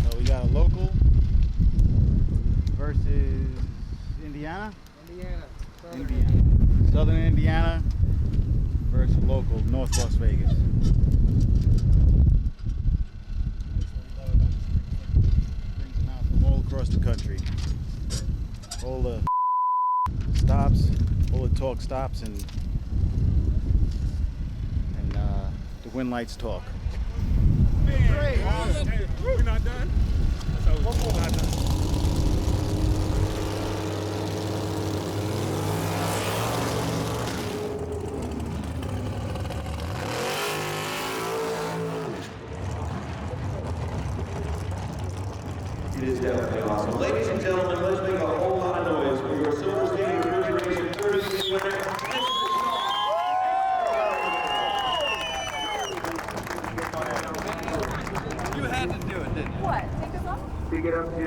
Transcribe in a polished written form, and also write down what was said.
So we got a local versus Indiana. Southern Indiana versus local North Las Vegas. Brings them out from all across the country. All the stops, all the talk stops, and the wind lights talk. Great. Hey, we're not done. So we're not done. It is definitely awesome. Ladies and gentlemen, let's make a whole lot of noise for your Silver State Refrigeration Courtesy winner. You had to do it, didn't you? What? Take us off? Take it up to